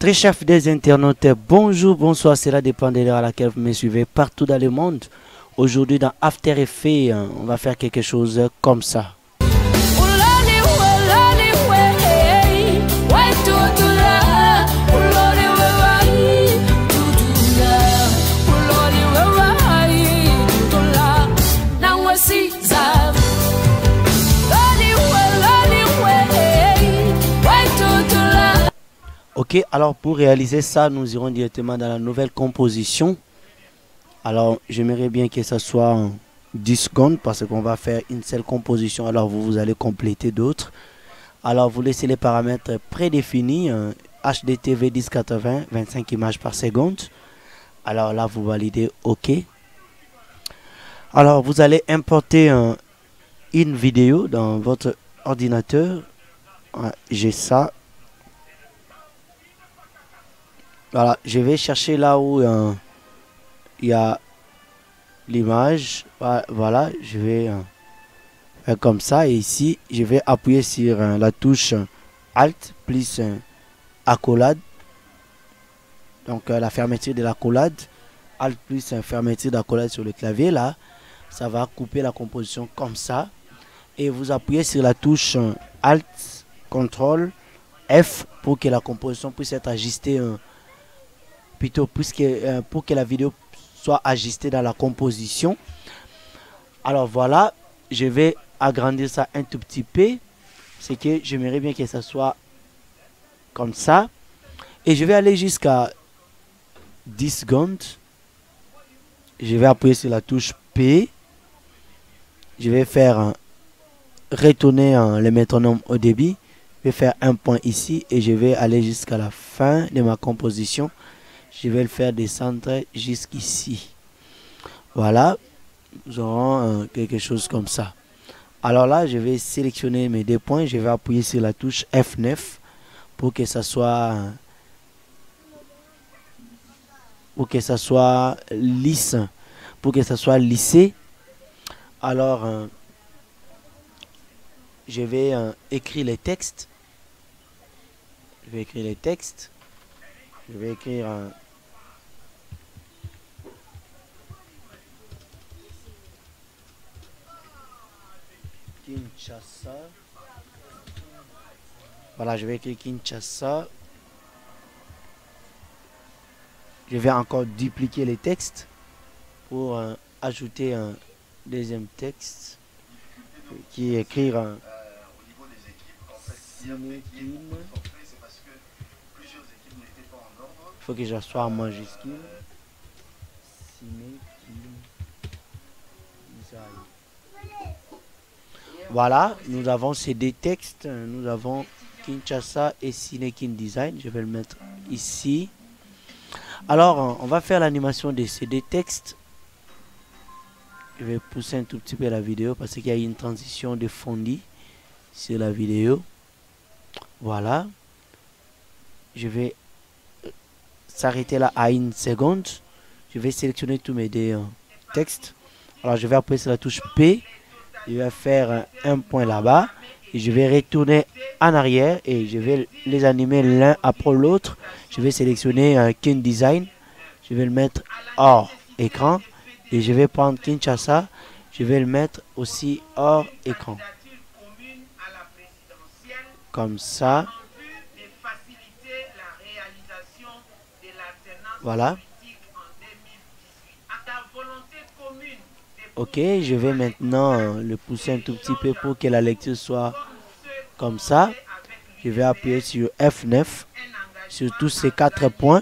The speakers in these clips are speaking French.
Très chers des internautes, bonjour, bonsoir, cela dépend de l'heure à laquelle vous me suivez partout dans le monde. Aujourd'hui dans After Effects, on va faire quelque chose comme ça. Ok, alors pour réaliser ça, nous irons directement dans la nouvelle composition. Alors, j'aimerais bien que ça soit en 10 secondes parce qu'on va faire une seule composition. Alors, vous allez compléter d'autres. Alors, vous laissez les paramètres prédéfinis. HDTV 1080, 25 images par seconde. Alors là, vous validez OK. Alors, vous allez importer une vidéo dans votre ordinateur. J'ai ça. Voilà, je vais chercher là où il y a l'image. Voilà, je vais faire comme ça. Et ici, je vais appuyer sur la touche Alt plus accolade. Donc la fermeture de l'accolade. Alt plus fermeture d'accolade sur le clavier là. Ça va couper la composition comme ça. Et vous appuyez sur la touche Alt, CTRL, F pour que la composition puisse être ajustée. Plutôt pour que la vidéo soit ajustée dans la composition. Alors voilà, je vais agrandir ça un tout petit peu. C'est que j'aimerais bien que ça soit comme ça. Et je vais aller jusqu'à 10 secondes. Je vais appuyer sur la touche P. Je vais faire retourner le métronome au débit. Je vais faire un point ici et je vais aller jusqu'à la fin de ma composition. Je vais le faire descendre jusqu'ici. Voilà. Nous aurons quelque chose comme ça. Alors là, je vais sélectionner mes deux points. Je vais appuyer sur la touche F9 pour que ça soit lisse. Pour que ça soit lissé. Alors, je vais écrire les textes. Je vais écrire les textes. Je vais écrire Kinshasa. Voilà, je vais écrire Kinshasa. Je vais encore dupliquer les textes pour ajouter un deuxième texte qui est écrire au niveau des équipes. En fait, il faut que je sois en majuscule. Voilà, nous avons ces deux textes. Nous avons Kinshasa et Cinekin Design. Je vais le mettre ici. Alors, on va faire l'animation de ces deux textes. Je vais pousser un tout petit peu la vidéo parce qu'il y a une transition de fondu sur la vidéo. Voilà. Je vais s'arrêter là à une seconde. Je vais sélectionner tous mes deux textes. Alors, je vais appuyer sur la touche P. Je vais faire un point là-bas. Et je vais retourner en arrière. Et je vais les animer l'un après l'autre. Je vais sélectionner Kin Design. Je vais le mettre hors écran. Et je vais prendre Kinshasa. Je vais le mettre aussi hors écran. Comme ça. Voilà. Ok, je vais maintenant le pousser un tout petit peu pour que la lecture soit comme ça. Je vais appuyer sur F9 sur tous ces 4 points.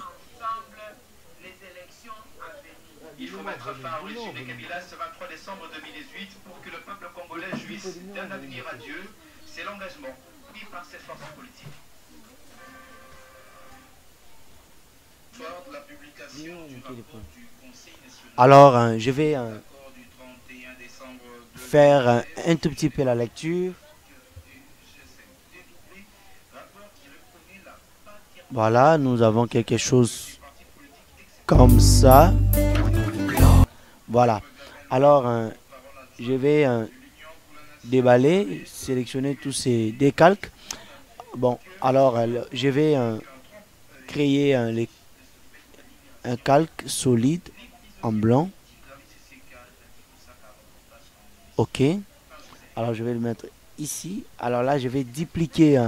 Il faut mettre fin au régime de Kabila ce 23 décembre 2018 pour que le peuple congolais jouisse d'un avenir radieux. C'est l'engagement pris par cette force politique. Alors, je vais faire un tout petit peu la lecture. Voilà, nous avons quelque chose comme ça. Voilà. Alors, je vais déballer, sélectionner tous ces décalques. Bon, alors je vais créer un calque solide en blanc. OK. Alors, je vais le mettre ici. Alors là, je vais dupliquer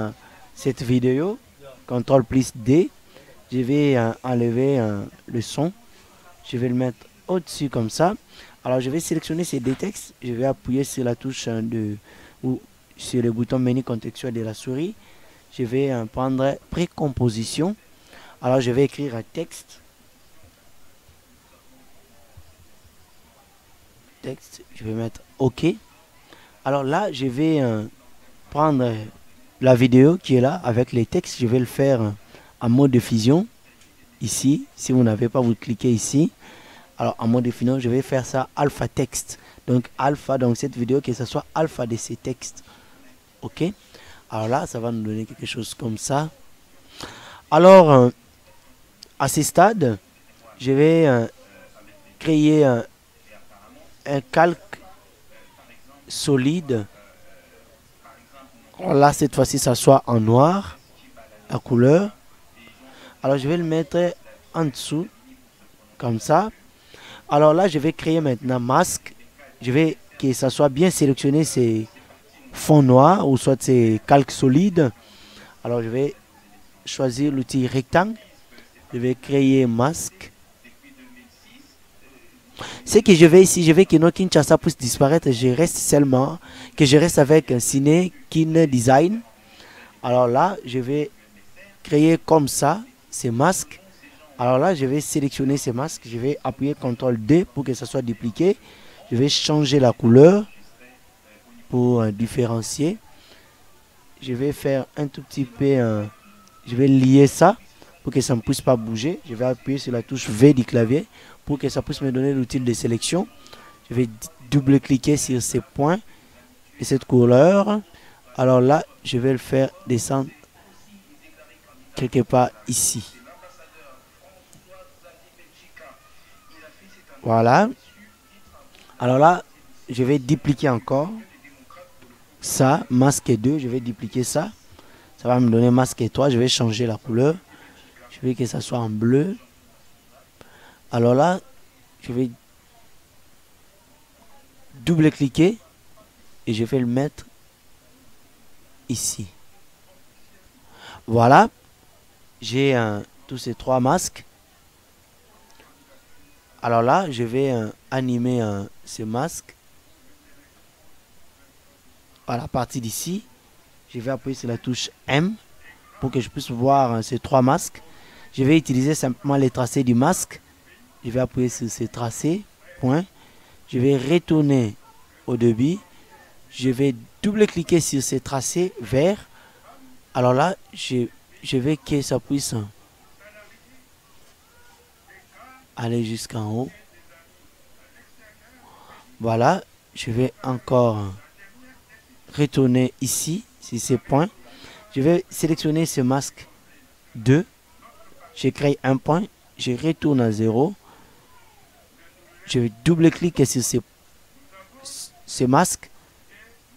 cette vidéo. CTRL plus D. Je vais enlever le son. Je vais le mettre au-dessus comme ça. Alors, je vais sélectionner ces deux textes. Je vais appuyer sur la touche ou sur le bouton menu contextuel de la souris. Je vais prendre précomposition. Alors, je vais écrire un texte. Je vais mettre OK. Alors là, je vais prendre la vidéo qui est là avec les textes. Je vais le faire en mode de fusion. Ici, si vous n'avez pas, vous cliquez ici. Alors en mode de fusion, je vais faire ça alpha texte. Donc alpha, donc cette vidéo, que ce soit alpha de ces textes. OK. Alors là, ça va nous donner quelque chose comme ça. Alors, à ce stade, je vais créer un calque solide. Alors là, cette fois-ci, ça soit en noir, la couleur. Alors, je vais le mettre en dessous, comme ça. Alors là, je vais créer maintenant masque. Je vais que ça soit bien sélectionné ces fonds noirs ou soit ces calques solides. Alors, je vais choisir l'outil rectangle. Je vais créer masque. Ce que je vais ici, je vais que notre Kinshasa puisse disparaître. Je reste seulement, que je reste avec un Ciné Kin Design. Alors là, je vais créer comme ça ces masques. Alors là, je vais sélectionner ces masques. Je vais appuyer CTRL D pour que ça soit dupliqué. Je vais changer la couleur pour différencier. Je vais faire un tout petit peu, je vais lier ça pour que ça ne puisse pas bouger. Je vais appuyer sur la touche V du clavier pour que ça puisse me donner l'outil de sélection. Je vais double-cliquer sur ces points et cette couleur. Alors là, je vais le faire descendre quelque part ici. Voilà. Alors là, je vais dupliquer encore ça, masque 2, je vais dupliquer ça. Ça va me donner masque 3, je vais changer la couleur. Je veux que ça soit en bleu. Alors là, je vais double-cliquer et je vais le mettre ici. Voilà. J'ai tous ces trois masques. Alors là, je vais animer ce masque. À la partie d'ici, je vais appuyer sur la touche M pour que je puisse voir ces trois masques. Je vais utiliser simplement les tracés du masque. Je vais appuyer sur ces tracés. Point. Je vais retourner au début. Je vais double-cliquer sur ces tracés verts. Alors là, je vais que ça puisse aller jusqu'en haut. Voilà. Je vais encore retourner ici, sur ces points. Je vais sélectionner ce masque 2. Je crée un point. Je retourne à 0. Je vais double-cliquer sur ce masque.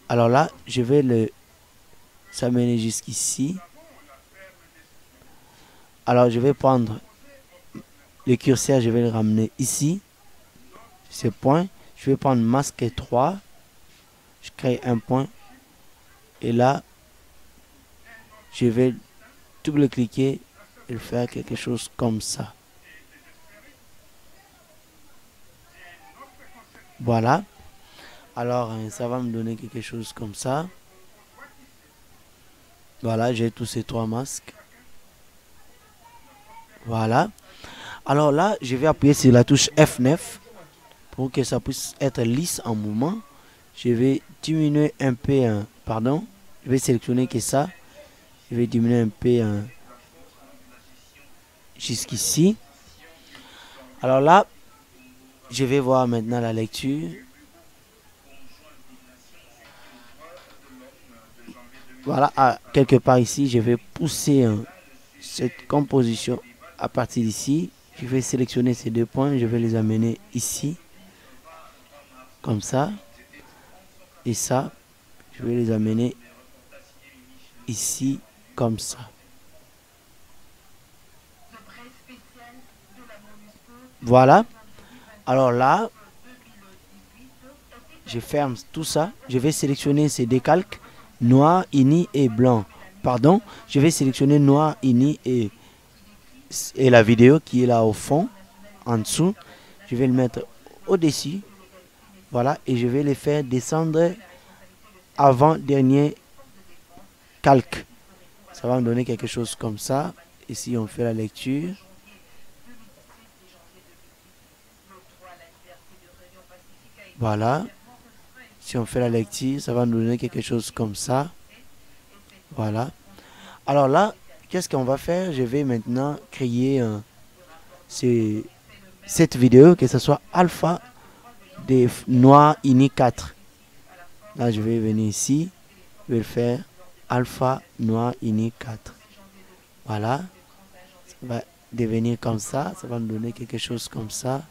Alors là, je vais le s'amener jusqu'ici. Alors, je vais prendre le curseur, je vais le ramener ici. Ce point. Je vais prendre masque 3. Je crée un point. Et là, je vais double-cliquer et faire quelque chose comme ça. Voilà. Alors, ça va me donner quelque chose comme ça. Voilà, j'ai tous ces trois masques. Voilà. Alors là, je vais appuyer sur la touche F9 pour que ça puisse être lisse en mouvement. Je vais diminuer un peu, pardon. Je vais sélectionner que ça. Je vais diminuer un peu jusqu'ici. Alors là, je vais voir maintenant la lecture. Voilà, quelque part ici, je vais pousser cette composition à partir d'ici. Je vais sélectionner ces deux points, je vais les amener ici, comme ça. Et ça, je vais les amener ici, comme ça. Voilà. Alors là, je ferme tout ça. Je vais sélectionner ces décalques noir, uni et blanc. Pardon, je vais sélectionner noir, uni et la vidéo qui est là au fond, en dessous. Je vais le mettre au-dessus. Voilà, et je vais les faire descendre avant dernier calque. Ça va me donner quelque chose comme ça. Ici, on fait la lecture. Voilà. Si on fait la lecture, ça va nous donner quelque chose comme ça. Voilà. Alors là, qu'est-ce qu'on va faire? Je vais maintenant créer cette vidéo, que ce soit alpha des noirs ini 4. Là, je vais venir ici. Je vais le faire alpha noir ini 4. Voilà. Ça va devenir comme ça. Ça va nous donner quelque chose comme ça.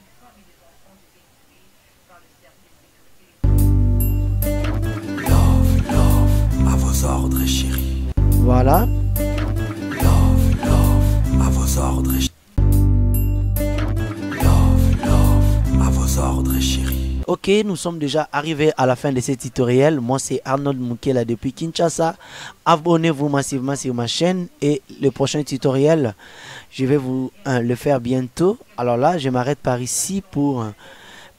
À vos ordres, chérie. Voilà. Love, à vos ordres, love, à vos ordres, chérie. Ok, nous sommes déjà arrivés à la fin de ce tutoriel. Moi, c'est Arnold Moukela depuis Kinshasa. Abonnez-vous massivement sur ma chaîne et le prochain tutoriel, je vais vous le faire bientôt. Alors là, je m'arrête par ici pour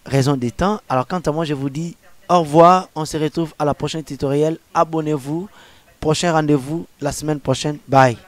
raison des temps. Alors quant à moi, je vous dis au revoir. On se retrouve à la prochaine tutoriel. Abonnez-vous. Prochain rendez-vous la semaine prochaine. Bye.